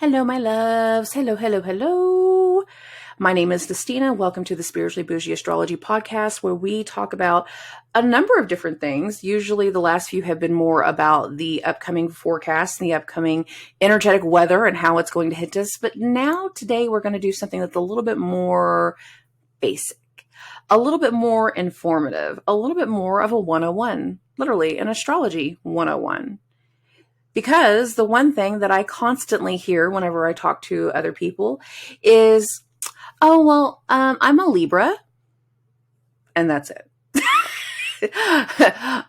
Hello, my loves. Hello, hello, hello. My name is Destina. Welcome to the Spiritually Bougie Astrology podcast, where we talk about a number of different things. Usually the last few have been more about the upcoming forecast, the upcoming energetic weather and how it's going to hit us. But now today we're going to do something that's a little bit more basic, a little bit more informative, a little bit more of a 101, literally an astrology 101. Because the one thing that I constantly hear whenever I talk to other people is, I'm a Libra, and that's it.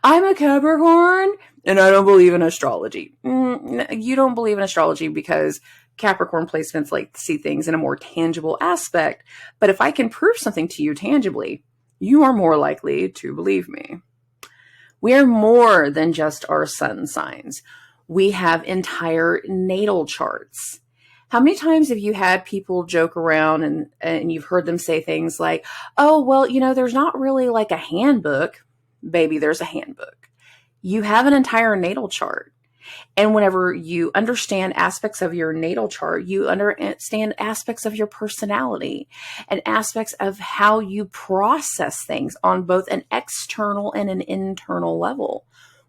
I'm a Capricorn, and I don't believe in astrology. You don't believe in astrology because Capricorn placements like to see things in a more tangible aspect. But if I can prove something to you tangibly, you are more likely to believe me. We are more than just our sun signs. We have entire natal charts. How many times have you had people joke around and you've heard them say things like, there's not really like a handbook. Baby, there's a handbook. You have an entire natal chart. And whenever you understand aspects of your natal chart, you understand aspects of your personality and aspects of how you process things on both an external and an internal level.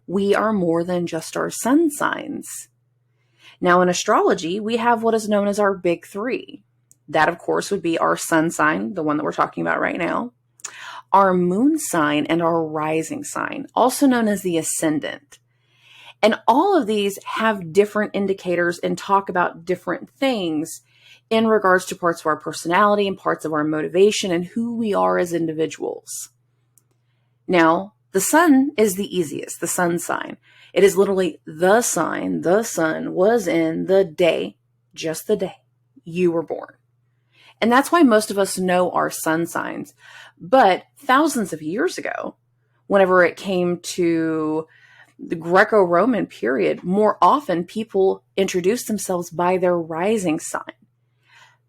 We are more than just our sun signs. Now, in astrology, we have what is known as our big three. That, of course, would be our sun sign, the one that we're talking about right now, our moon sign, and our rising sign, also known as the ascendant. And all of these have different indicators and talk about different things in regards to parts of our personality and parts of our motivation and who we are as individuals. Now, the sun is the easiest, the sun sign. It is literally the sign the sun was in the day, just the day you were born. And that's why most of us know our sun signs. But thousands of years ago, whenever it came to the Greco-Roman period, more often people introduced themselves by their rising sign.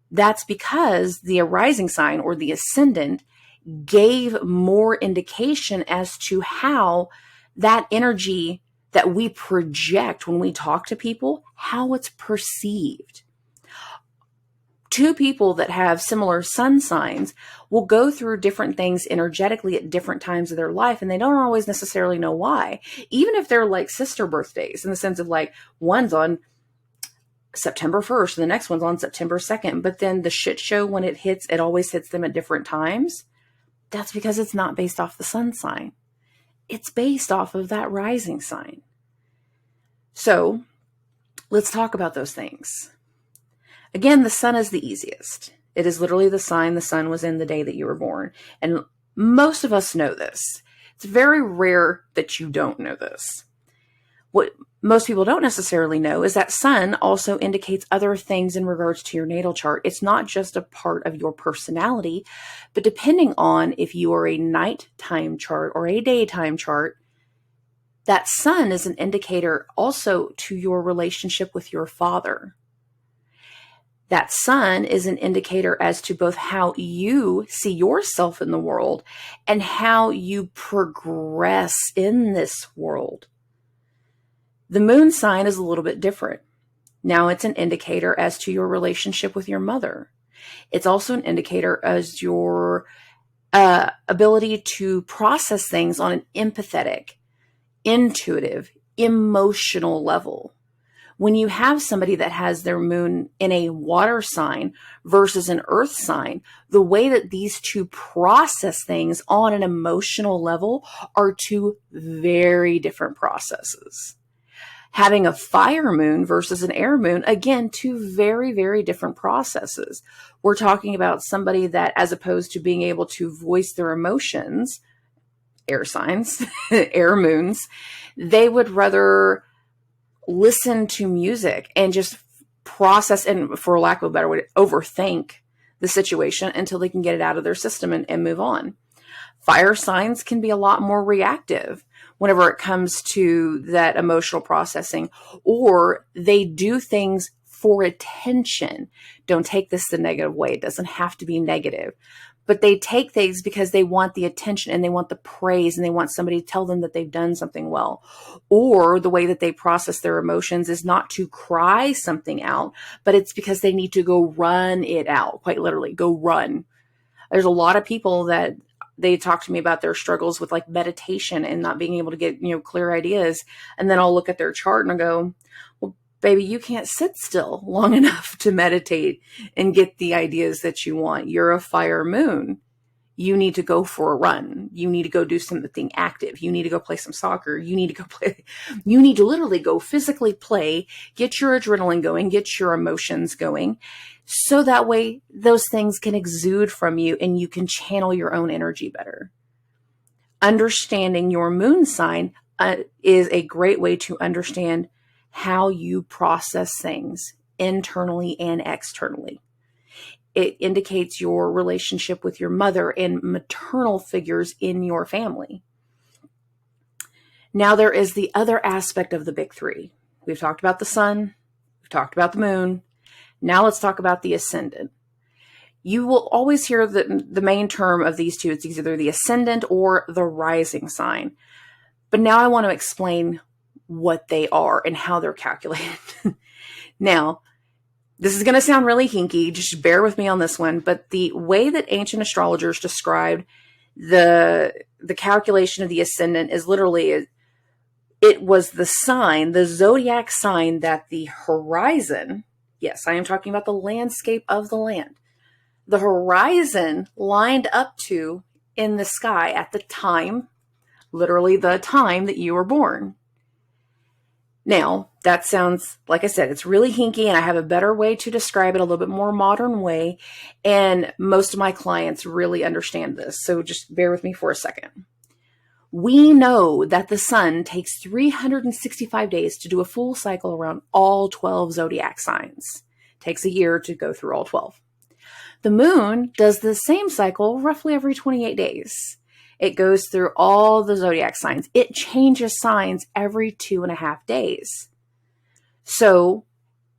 That's because the rising sign or the ascendant gave more indication as to how that energy that we project when we talk to people, how it's perceived. Two people that have similar sun signs will go through different things energetically at different times of their life, and they don't always necessarily know why. Even if they're like sister birthdays, in the sense of like one's on September 1st and the next one's on September 2nd, but then the shit show when it hits, it always hits them at different times. That's because it's not based off the sun sign. It's based off of that rising sign. So let's talk about those things. Again, the sun is the easiest. It is literally the sign the sun was in the day that you were born. And most of us know this. It's very rare that you don't know this. What most people don't necessarily know is that sun also indicates other things in regards to your natal chart. It's not just a part of your personality, but depending on if you are a nighttime chart or a daytime chart, that sun is an indicator also to your relationship with your father. That sun is an indicator as to both how you see yourself in the world and how you progress in this world. The moon sign is a little bit different. Now it's an indicator as to your relationship with your mother. It's also an indicator as your ability to process things on an empathetic, intuitive, emotional level. When you have somebody that has their moon in a water sign versus an earth sign, the way that these two process things on an emotional level are two very different processes. Having a fire moon versus an air moon, again, two very, very different processes. We're talking about somebody that, as opposed to being able to voice their emotions, air signs, air moons, they would rather listen to music and just process, and for lack of a better way, overthink the situation until they can get it out of their system and move on. Fire signs can be a lot more reactive whenever it comes to that emotional processing, or they do things for attention. Don't take this the negative way. It doesn't have to be negative. but they take things because they want the attention and they want the praise and they want somebody to tell them that they've done something well. Or the way that they process their emotions is not to cry something out, but it's because they need to go run it out, quite literally, go run. There's a lot of people that they talk to me about their struggles with like meditation and not being able to get, clear ideas. And then I'll look at their chart and I go, well, baby, you can't sit still long enough to meditate and get the ideas that you want. You're a fire moon. You need to go for a run. You need to go do something active. You need to go play some soccer. You need to literally go physically play, get your adrenaline going, get your emotions going. So that way those things can exude from you and you can channel your own energy better. Understanding your moon sign is a great way to understand how you process things internally and externally. It indicates your relationship with your mother and maternal figures in your family. Now there is the other aspect of the big three. We've talked about the sun. We've talked about the moon. Now let's talk about the ascendant. You will always hear the main term of these two. It's either the ascendant or the rising sign. But now I want to explain what they are and how they're calculated. Now, this is going to sound really hinky. Just bear with me on this one. But the way that ancient astrologers described the calculation of the ascendant is literally, it was the sign, the zodiac sign that the horizon, yes, I am talking about the landscape of the land, the horizon lined up to in the sky at the time, literally the time that you were born. Now, that sounds, like I said, it's really hinky, and I have a better way to describe it, a little bit more modern way, and most of my clients really understand this, so just bear with me for a second. We know that the sun takes 365 days to do a full cycle around all 12 zodiac signs. It takes a year to go through all 12. The moon does the same cycle roughly every 28 days. It goes through all the zodiac signs. It changes signs every 2.5 days. So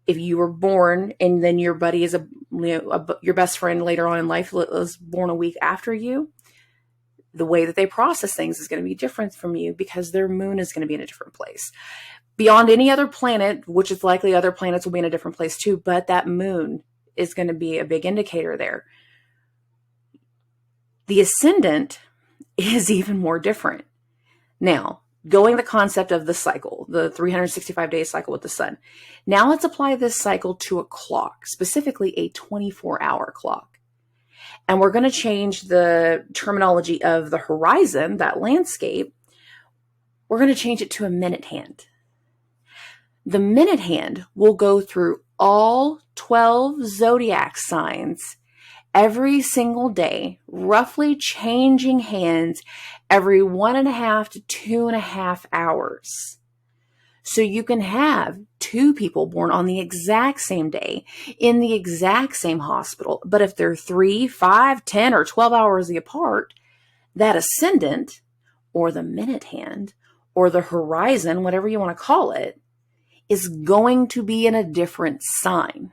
if you were born and then your buddy is your best friend later on in life was born a week after you, the way that they process things is going to be different from you because their moon is going to be in a different place. Beyond any other planet, which is likely other planets will be in a different place too, but that moon is going to be a big indicator there. The ascendant is even more different. Now, going the concept of the cycle, the 365-day cycle with the sun. Now let's apply this cycle to a clock, specifically a 24-hour clock. And we're going to change the terminology of the horizon, that landscape. We're going to change it to a minute hand. The minute hand will go through all 12 zodiac signs every single day, roughly changing hands every 1.5 to 2.5 hours. So you can have two people born on the exact same day in the exact same hospital. But if they're 3, 5, 10, or 12 hours apart, that ascendant or the minute hand or the horizon, whatever you want to call it, is going to be in a different sign.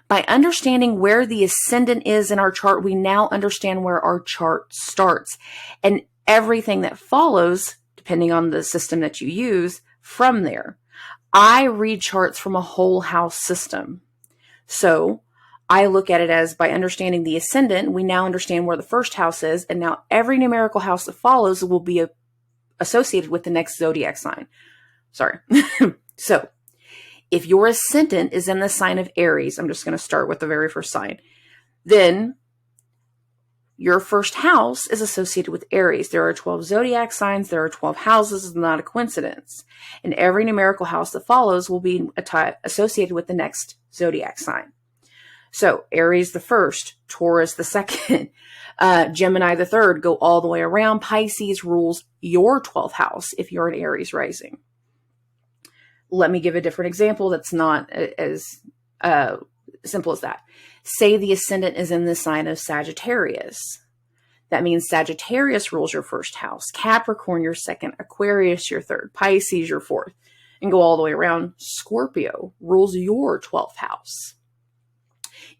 By understanding where the ascendant is in our chart, we now understand where our chart starts. And everything that follows, depending on the system that you use, from there. I read charts from a whole house system. So I look at it as by understanding the ascendant, we now understand where the first house is. And now every numerical house that follows will be associated with the next zodiac sign. Sorry. So if your ascendant is in the sign of Aries, I'm just going to start with the very first sign, then your first house is associated with Aries. There are 12 zodiac signs. There are 12 houses. It's not a coincidence. And every numerical house that follows will be associated with the next zodiac sign. So Aries the first, Taurus the second, Gemini the third, go all the way around. Pisces rules your 12th house if you're an Aries rising. Let me give a different example that's not as simple as that. Say the ascendant is in the sign of Sagittarius. That means Sagittarius rules your first house, Capricorn your second, Aquarius your third, Pisces your fourth, and go all the way around. Scorpio rules your 12th house.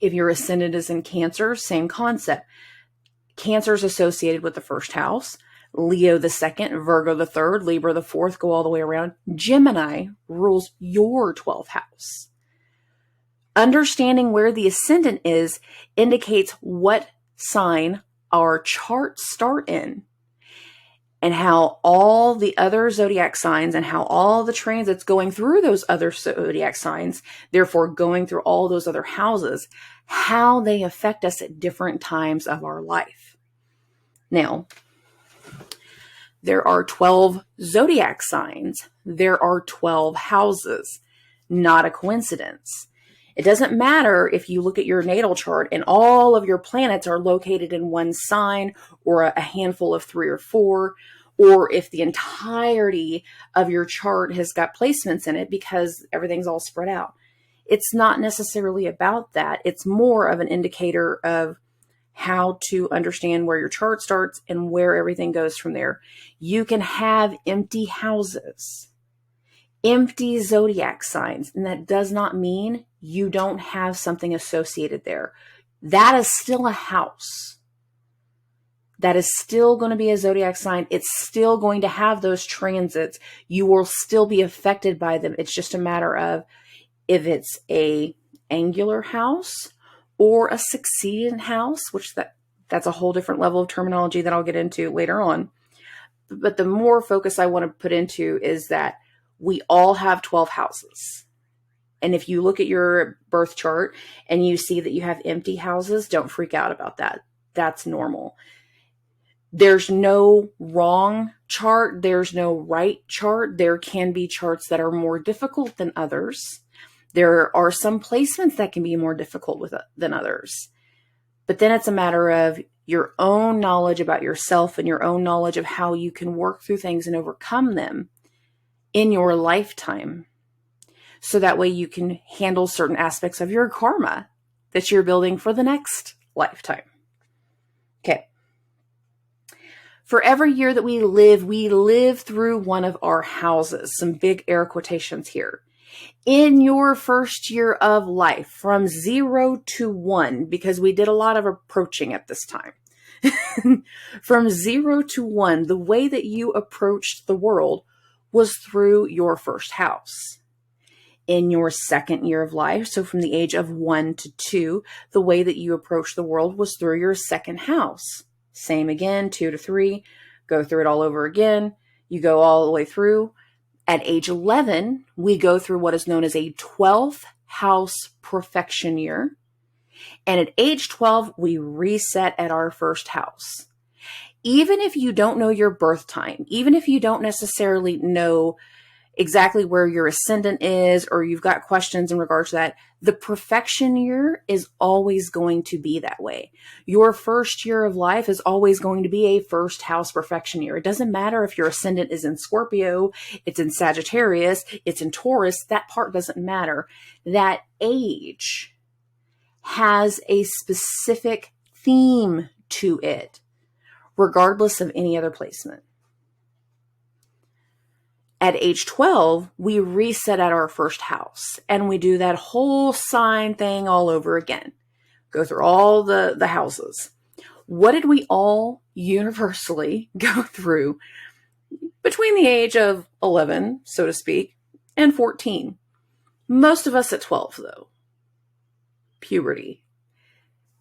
If your ascendant is in Cancer, same concept. Cancer is associated with the first house. Leo the second, Virgo the third, Libra the fourth, go all the way around. Gemini rules your 12th house. Understanding where the ascendant is indicates what sign our charts start in, and how all the other zodiac signs and how all the transits going through those other zodiac signs, therefore going through all those other houses, how they affect us at different times of our life. Now, there are 12 zodiac signs. There are 12 houses. Not a coincidence. It doesn't matter if you look at your natal chart and all of your planets are located in one sign, or a handful of 3 or 4, or if the entirety of your chart has got placements in it, because everything's all spread out. It's not necessarily about that. It's more of an indicator of how to understand where your chart starts and where everything goes from there. You can have empty houses, empty zodiac signs, and that does not mean you don't have something associated there. That is still a house. That is still going to be a zodiac sign. It's still going to have those transits. You will still be affected by them. It's just a matter of if it's a angular house or a succeeding house, which that's a whole different level of terminology that I'll get into later on. But the more focus I want to put into is that we all have 12 houses. And if you look at your birth chart and you see that you have empty houses, don't freak out about that. That's normal. There's no wrong chart. There's no right chart. There can be charts that are more difficult than others. There are some placements that can be more difficult than others. But then it's a matter of your own knowledge about yourself and your own knowledge of how you can work through things and overcome them in your lifetime. So that way you can handle certain aspects of your karma that you're building for the next lifetime. Okay. For every year that we live through one of our houses. Some big air quotations here. In your first year of life, from 0 to 1, because we did a lot of approaching at this time. From 0 to 1, the way that you approached the world was through your first house. In your second year of life, so from the age of 1 to 2, the way that you approached the world was through your second house. Same again, 2 to 3, go through it all over again. You go all the way through. At age 11, we go through what is known as a 12th house perfection year. And at age 12, we reset at our first house. Even if you don't know your birth time, even if you don't necessarily know exactly where your ascendant is, or you've got questions in regards to that, the perfection year is always going to be that way. Your first year of life is always going to be a first house perfection year. It doesn't matter if your ascendant is in Scorpio, it's in Sagittarius, it's in Taurus, that part doesn't matter. That age has a specific theme to it, regardless of any other placement. At age 12, we reset at our first house, and we do that whole sign thing all over again. Go through all the houses. What did we all universally go through between the age of 11, so to speak, and 14? Most of us at 12, though. Puberty.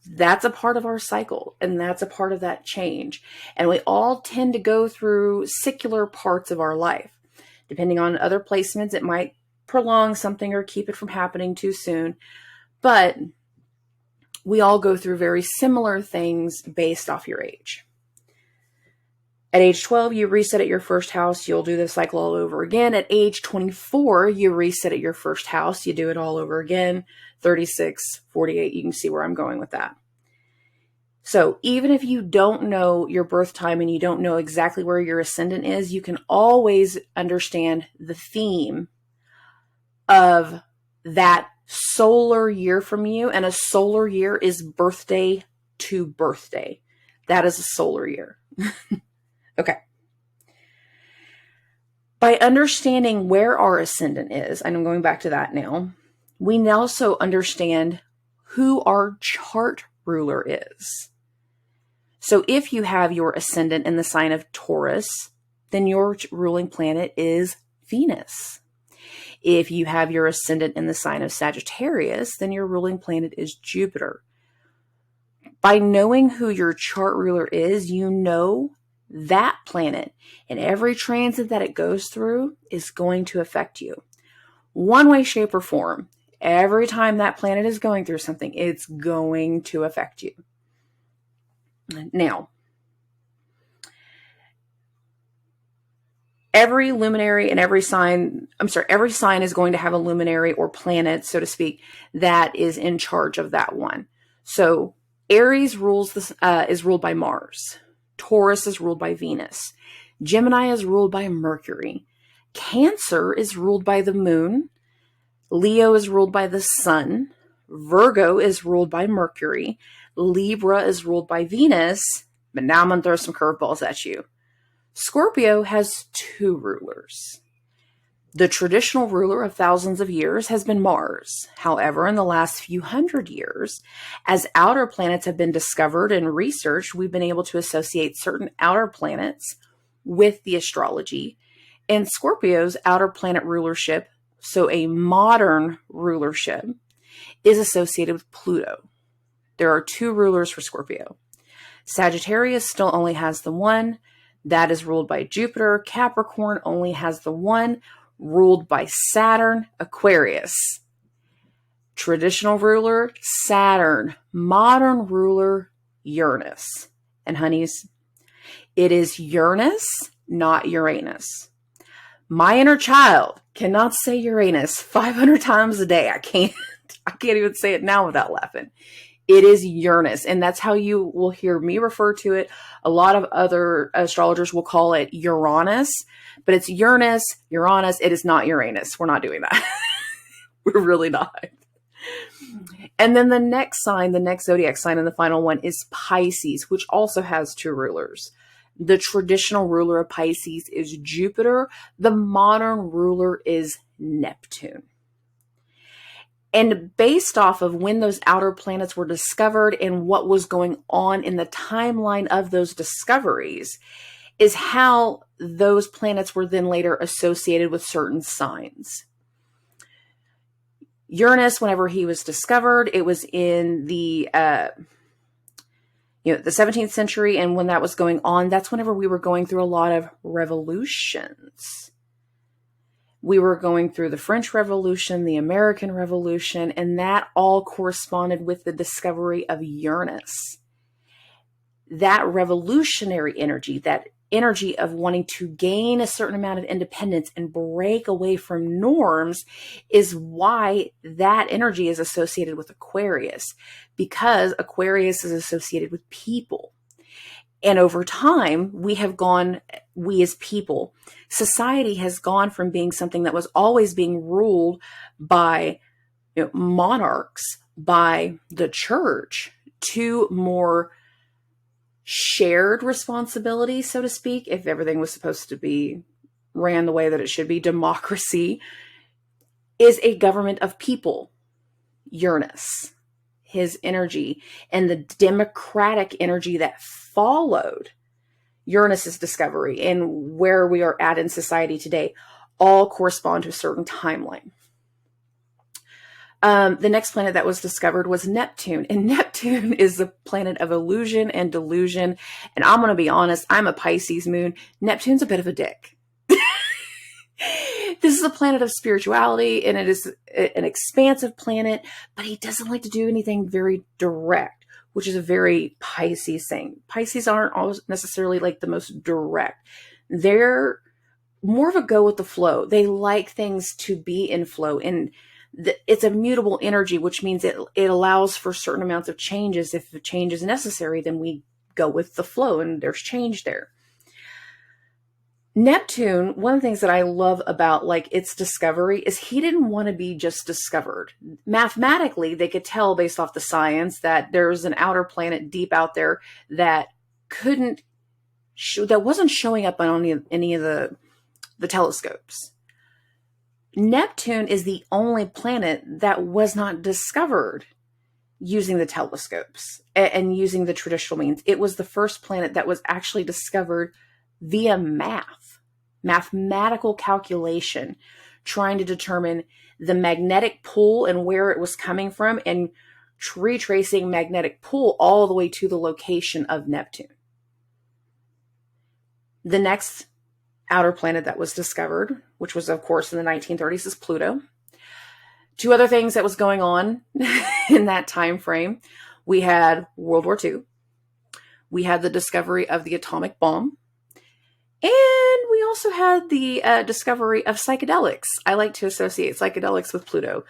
That's a part of our cycle, and that's a part of that change. And we all tend to go through secular parts of our life. Depending on other placements, it might prolong something or keep it from happening too soon. But we all go through very similar things based off your age. At age 12, you reset at your first house. You'll do the cycle all over again. At age 24, you reset at your first house. You do it all over again. 36, 48, you can see where I'm going with that. So even if you don't know your birth time and you don't know exactly where your ascendant is, you can always understand the theme of that solar year from you. And a solar year is birthday to birthday. That is a solar year. Okay. By understanding where our ascendant is, and I'm going back to that now, we also understand who our chart ruler is. So if you have your ascendant in the sign of Taurus, then your ruling planet is Venus. If you have your ascendant in the sign of Sagittarius, then your ruling planet is Jupiter. By knowing who your chart ruler is, you know that planet and every transit that it goes through is going to affect you. One way, shape, or form. Every time that planet is going through something, it's going to affect you. Now, every luminary and every sign is going to have a luminary or planet, so to speak, that is in charge of that one. So Aries is ruled by Mars. Taurus is ruled by Venus. Gemini is ruled by Mercury. Cancer is ruled by the moon. Leo is ruled by the sun. Virgo is ruled by Mercury. Libra is ruled by Venus. But now I'm going to throw some curveballs at you. Scorpio has 2 rulers. The traditional ruler of thousands of years has been Mars. However, in the last few hundred years, as outer planets have been discovered and researched, we've been able to associate certain outer planets with the astrology. And Scorpio's outer planet rulership, so a modern rulership, is associated with Pluto. There are 2 rulers for Scorpio. Sagittarius still only has the one. That is ruled by Jupiter. Capricorn only has the one, ruled by Saturn. Aquarius, traditional ruler, Saturn. Modern ruler, Uranus. And honeys, it is Uranus, not Uranus. My inner child cannot say Uranus 500 times a day. I can't even say it now without laughing. It is Uranus, and that's how you will hear me refer to it. A lot of other astrologers will call it Uranus, but it's Uranus. It is not Uranus. We're not doing that. We're really not. And then the next sign, the next zodiac sign, and the final one is Pisces, which also has 2 rulers. The traditional ruler of Pisces is Jupiter. The modern ruler is Neptune. And based off of when those outer planets were discovered and what was going on in the timeline of those discoveries is how those planets were then later associated with certain signs. Uranus, whenever he was discovered, it was in the 17th century. And when that was going on, that's whenever we were going through a lot of revolutions. We were going through the French Revolution, the American Revolution, and that all corresponded with the discovery of Uranus. That revolutionary energy, that energy of wanting to gain a certain amount of independence and break away from norms, is why that energy is associated with Aquarius, because Aquarius is associated with people. And over time, we as people, society has gone from being something that was always being ruled by monarchs, by the church, to more shared responsibility, so to speak. If everything was supposed to be ran the way that it should be, democracy is a government of people. Uranus, his energy, and the democratic energy that followed Uranus's discovery and where we are at in society today all correspond to a certain timeline. The next planet that was discovered was Neptune, and Neptune is the planet of illusion and delusion. And I'm going to be honest, I'm a Pisces moon. Neptune's a bit of a dick. This is a planet of spirituality, and it is an expansive planet, but he doesn't like to do anything very direct, which is a very Pisces thing. Pisces aren't always necessarily like the most direct. They're more of a go with the flow. They like things to be in flow, and it's a mutable energy, which means it allows for certain amounts of changes. If a change is necessary, then we go with the flow, and there's change there. Neptune, one of the things that I love about its discovery is he didn't want to be just discovered. Mathematically, they could tell based off the science that there's an outer planet deep out there that wasn't showing up on any of the telescopes. Neptune is the only planet that was not discovered using the telescopes and using the traditional means. It was the first planet that was actually discovered via mathematical calculation, trying to determine the magnetic pull and where it was coming from, and retracing magnetic pull all the way to the location of Neptune. The next outer planet that was discovered, which was, of course, in the 1930s, is Pluto. Two other things that was going on in that time frame. We had World War II. We had the discovery of the atomic bomb. And we also had the discovery of psychedelics. I like to associate psychedelics with Pluto.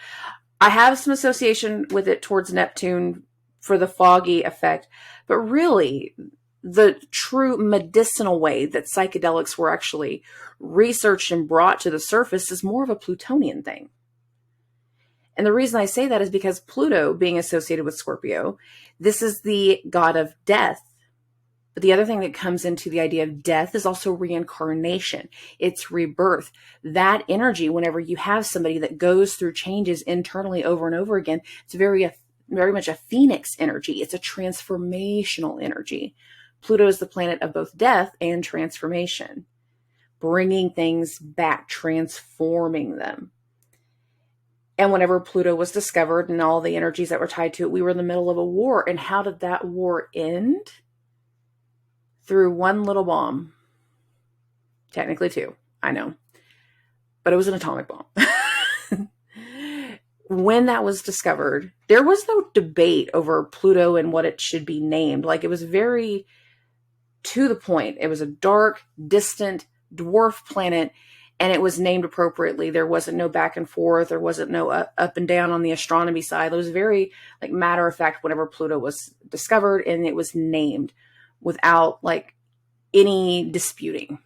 I have some association with it towards Neptune for the foggy effect, but really the true medicinal way that psychedelics were actually researched and brought to the surface is more of a Plutonian thing. And the reason I say that is because Pluto, being associated with Scorpio, this is the god of death. But the other thing that comes into the idea of death is also reincarnation. It's rebirth. That energy, whenever you have somebody that goes through changes internally over and over again, it's very much a phoenix energy. It's a transformational energy. Pluto is the planet of both death and transformation, bringing things back, transforming them. And whenever Pluto was discovered and all the energies that were tied to it, we were in the middle of a war. And how did that war end? Through one little bomb. Technically two, I know. But it was an atomic bomb. When that was discovered, there was no debate over Pluto and what it should be named. Like, it was very to the point. It was a dark, distant, dwarf planet, and it was named appropriately. There wasn't no back and forth. There wasn't no up and down on the astronomy side. It was very like matter of fact whenever Pluto was discovered, and it was named without like any disputing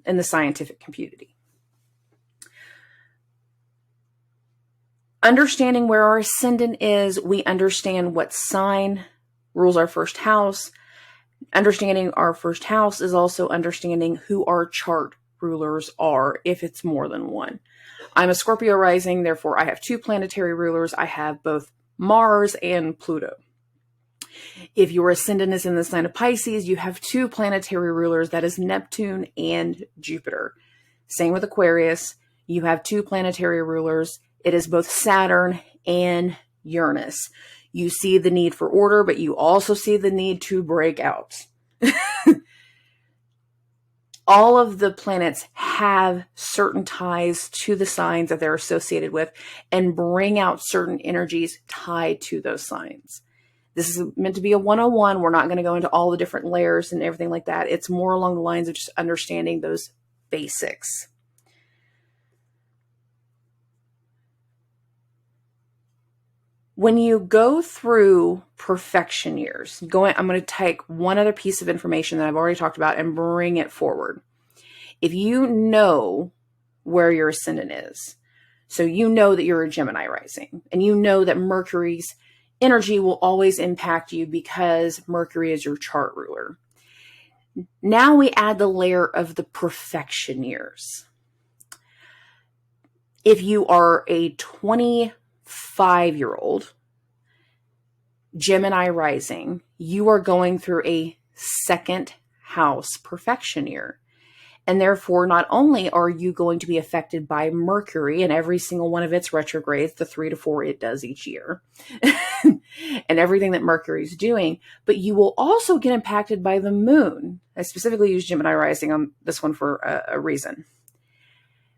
in the scientific community. Understanding where our ascendant is, we understand what sign rules our first house. Understanding our first house is also understanding who our chart rulers are, if it's more than one. I'm a Scorpio rising, therefore I have two planetary rulers. I have both Mars and Pluto. If your ascendant is in the sign of Pisces, you have two planetary rulers, that is Neptune and Jupiter. Same with Aquarius, you have two planetary rulers. It is both Saturn and Uranus. You see the need for order, but you also see the need to break out. All of the planets have certain ties to the signs that they're associated with and bring out certain energies tied to those signs. This is meant to be a 101. We're not going to go into all the different layers and everything like that. It's more along the lines of just understanding those basics. When you go through perfection years, I'm going to take one other piece of information that I've already talked about and bring it forward. If you know where your ascendant is, so you know that you're a Gemini rising, and you know that Mercury's energy will always impact you because Mercury is your chart ruler. Now we add the layer of the perfection years. If you are a 25-year-old Gemini rising, you are going through a second house perfection year. And therefore, not only are you going to be affected by Mercury and every single one of its retrogrades, the 3 to 4 it does each year, and everything that Mercury is doing, but you will also get impacted by the moon. I specifically use Gemini rising on this one for a reason.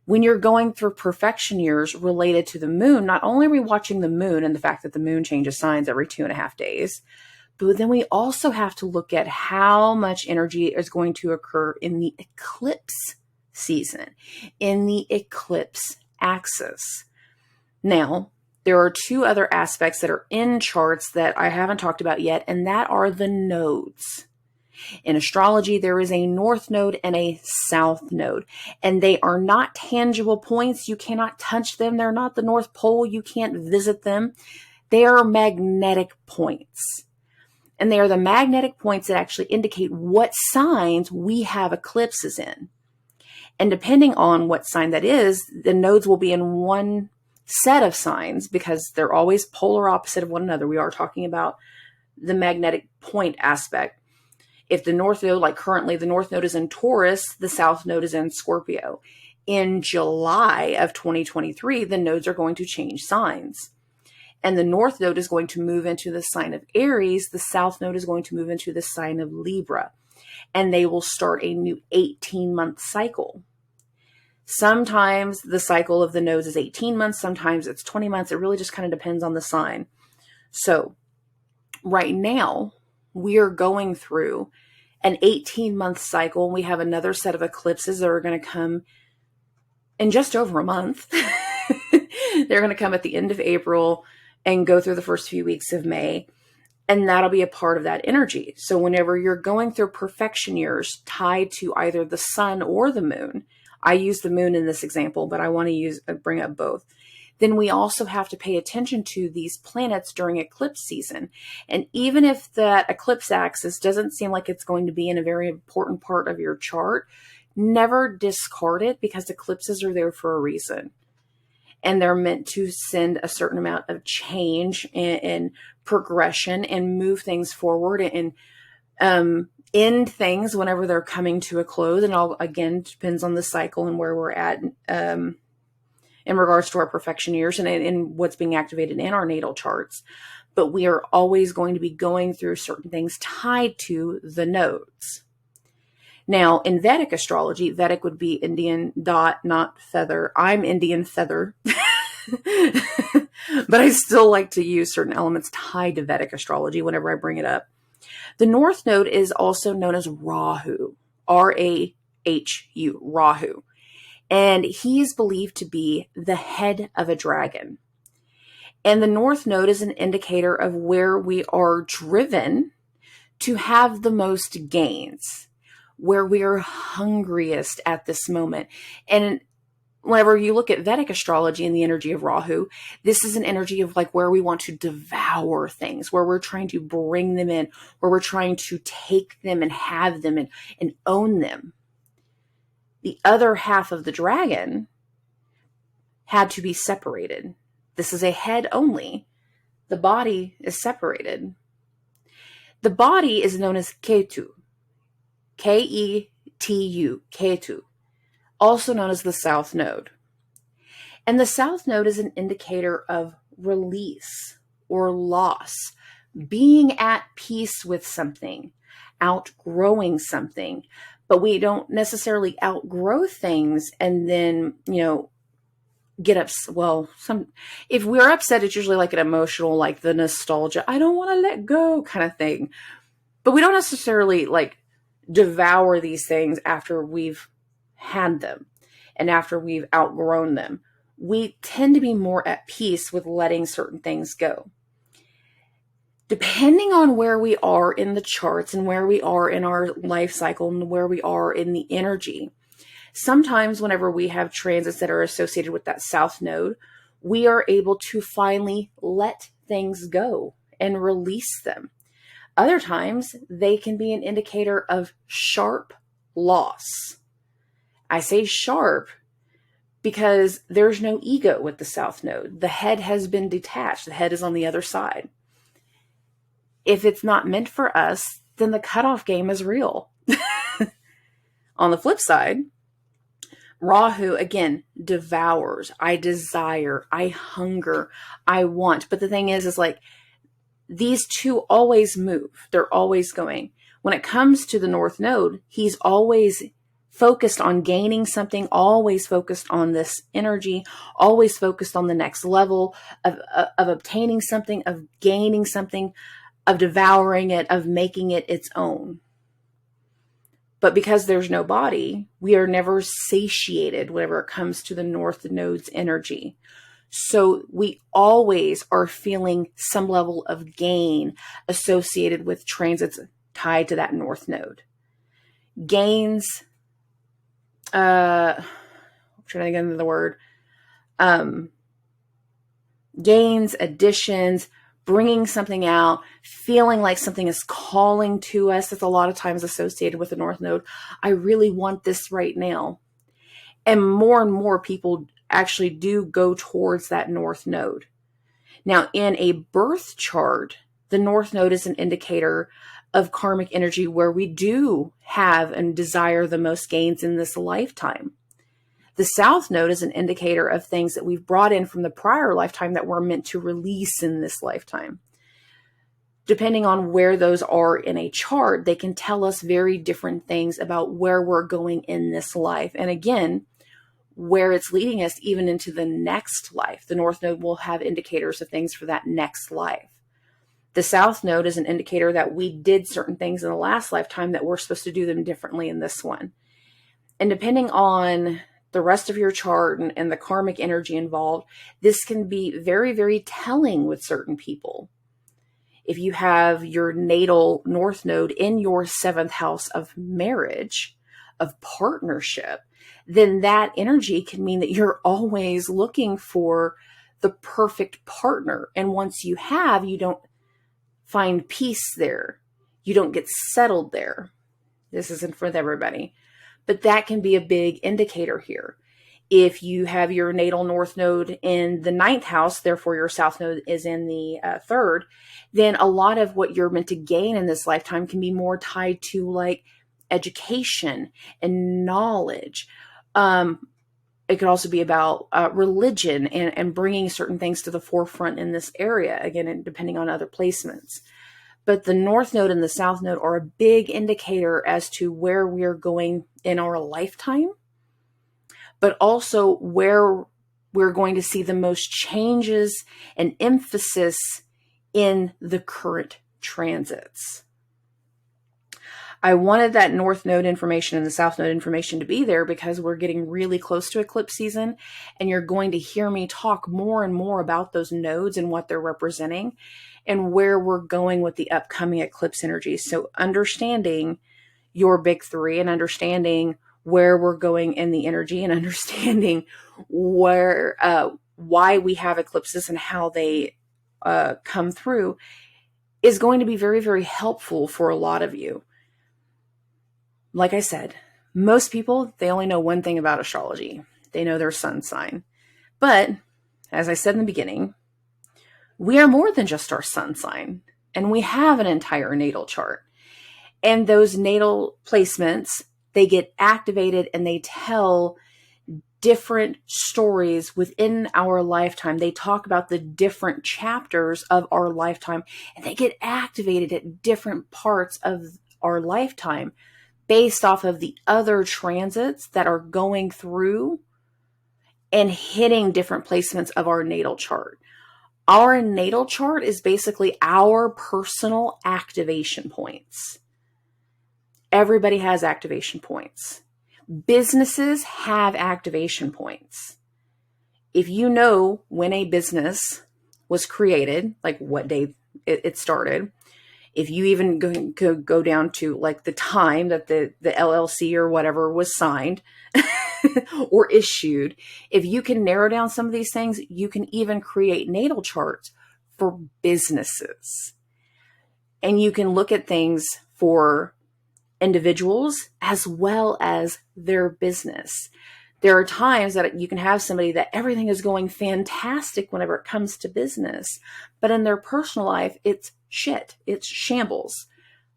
When you're going through perfection years related to the moon, not only are we watching the moon and the fact that the moon changes signs every 2.5 days, but then we also have to look at how much energy is going to occur in the eclipse season, in the eclipse axis. Now, there are two other aspects that are in charts that I haven't talked about yet, and that are the nodes. In astrology, there is a north node and a south node, and they are not tangible points. You cannot touch them. They're not the North Pole. You can't visit them. They are magnetic points. And they are the magnetic points that actually indicate what signs we have eclipses in. And depending on what sign that is, the nodes will be in one set of signs, because they're always polar opposite of one another. We are talking about the magnetic point aspect. If the north node, like currently the north node is in Taurus, the south node is in Scorpio. In July of 2023, the nodes are going to change signs. And the north node is going to move into the sign of Aries. The south node is going to move into the sign of Libra. And they will start a new 18-month cycle. Sometimes the cycle of the nodes is 18 months. Sometimes it's 20 months. It really just kind of depends on the sign. So right now, we are going through an 18-month cycle. We have another set of eclipses that are going to come in just over a month. They're going to come at the end of April and go through the first few weeks of May. And that'll be a part of that energy. So whenever you're going through perfection years tied to either the sun or the moon, I use the moon in this example, but I want to bring up both. Then we also have to pay attention to these planets during eclipse season. And even if that eclipse axis doesn't seem like it's going to be in a very important part of your chart, never discard it, because eclipses are there for a reason. And they're meant to send a certain amount of change and progression and move things forward and end things whenever they're coming to a close. And all, again, depends on the cycle and where we're at in regards to our perfection years and what's being activated in our natal charts. But we are always going to be going through certain things tied to the nodes. Now, in Vedic astrology, Vedic would be Indian dot, not feather. I'm Indian feather. But I still like to use certain elements tied to Vedic astrology whenever I bring it up. The North Node is also known as Rahu, R-A-H-U, Rahu. And he is believed to be the head of a dragon. And the North Node is an indicator of where we are driven to have the most gains, where we are hungriest at this moment. And whenever you look at Vedic astrology and the energy of Rahu, this is an energy of like where we want to devour things, where we're trying to bring them in, where we're trying to take them and have them and own them. The other half of the dragon had to be separated. This is a head only. The body is separated. The body is known as Ketu. K-E-T-U, Ketu, also known as the South Node. And the South Node is an indicator of release or loss, being at peace with something, outgrowing something. But we don't necessarily outgrow things and then, get upset. Well, if we're upset, it's usually like an emotional, like the nostalgia, I don't want to let go kind of thing. But we don't necessarily like devour these things after we've had them and after we've outgrown them. We tend to be more at peace with letting certain things go. Depending on where we are in the charts and where we are in our life cycle and where we are in the energy, sometimes whenever we have transits that are associated with that South Node, we are able to finally let things go and release them. Other times, they can be an indicator of sharp loss. I say sharp because there's no ego with the South Node. The head has been detached. The head is on the other side. If it's not meant for us, then the cutoff game is real. On the flip side, Rahu, again, devours. I desire. I hunger. I want. But the thing is like, these two always move. They're always going. When it comes to the North Node, he's always focused on gaining something, always focused on this energy, always focused on the next level of obtaining something, of gaining something, of devouring it, of making it its own. But because there's no body, we are never satiated whenever it comes to the North Node's energy. So we always are feeling some level of gain associated with transits tied to that North Node. Gains, I'm trying to get into the word, gains, additions, bringing something out, feeling like something is calling to us. That's a lot of times associated with the North Node. I really want this right now. And more people actually do go towards that north node. Now, in a birth chart, the north node is an indicator of karmic energy where we do have and desire the most gains in this lifetime. The south node is an indicator of things that we've brought in from the prior lifetime that we're meant to release in this lifetime. Depending on where those are in a chart, they can tell us very different things about where we're going in this life. And again, where it's leading us even into the next life. The north node will have indicators of things for that next life. The south node is an indicator that we did certain things in the last lifetime that we're supposed to do them differently in this one. And depending on the rest of your chart and the karmic energy involved, this can be very, very telling with certain people. If you have your natal north node in your seventh house of marriage, of partnership, then that energy can mean that you're always looking for the perfect partner. And once you have, you don't find peace there. You don't get settled there. This isn't for everybody, but that can be a big indicator here. If you have your natal north node in the ninth house, therefore your south node is in the third, then a lot of what you're meant to gain in this lifetime can be more tied to like education and knowledge. It could also be about religion and bringing certain things to the forefront in this area, again, and depending on other placements. But the north node and the south node are a big indicator as to where we are going in our lifetime, but also where we're going to see the most changes and emphasis in the current transits. I wanted that north node information and the south node information to be there because we're getting really close to eclipse season, and you're going to hear me talk more and more about those nodes and what they're representing and where we're going with the upcoming eclipse energy. So understanding your big three and understanding where we're going in the energy and understanding where, why we have eclipses and how they come through is going to be very, very helpful for a lot of you. Like I said, most people, they only know one thing about astrology. They know their sun sign. But as I said in the beginning, we are more than just our sun sign, and we have an entire natal chart. And those natal placements, they get activated and they tell different stories within our lifetime. They talk about the different chapters of our lifetime, and they get activated at different parts of our lifetime based off of the other transits that are going through and hitting different placements of our natal chart. Our natal chart is basically our personal activation points. Everybody has activation points. Businesses have activation points. If you know when a business was created, like what day it started, if you even go down to like the time that the LLC or whatever was signed or issued, if you can narrow down some of these things, you can even create natal charts for businesses. And you can look at things for individuals as well as their business. There are times that you can have somebody that everything is going fantastic whenever it comes to business, but in their personal life, it's shit. It's shambles.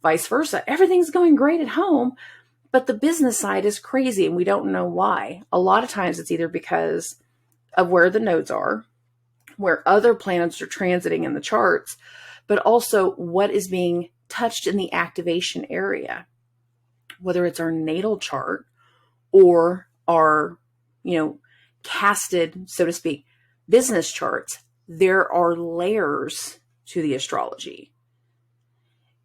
Vice versa. Everything's going great at home, but the business side is crazy and we don't know why. A lot of times it's either because of where the nodes are, where other planets are transiting in the charts, but also what is being touched in the activation area, whether it's our natal chart or our, casted, so to speak, business charts. There are layers to the astrology.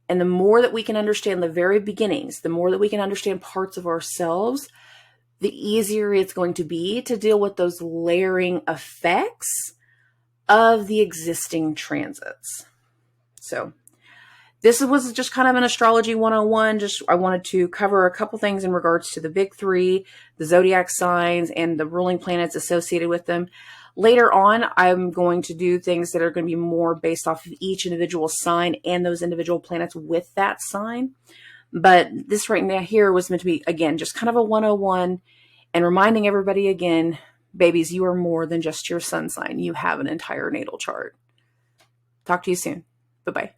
And the more that we can understand the very beginnings, the more that we can understand parts of ourselves, the easier it's going to be to deal with those layering effects of the existing transits. So this was just kind of an astrology 101. I wanted to cover a couple things in regards to the big three, the zodiac signs, and the ruling planets associated with them. Later on, I'm going to do things that are going to be more based off of each individual sign and those individual planets with that sign. But this right now here was meant to be, again, just kind of a 101 and reminding everybody again, Babies, you are more than just your sun sign. You have an entire natal chart. Talk to you soon. Bye-bye.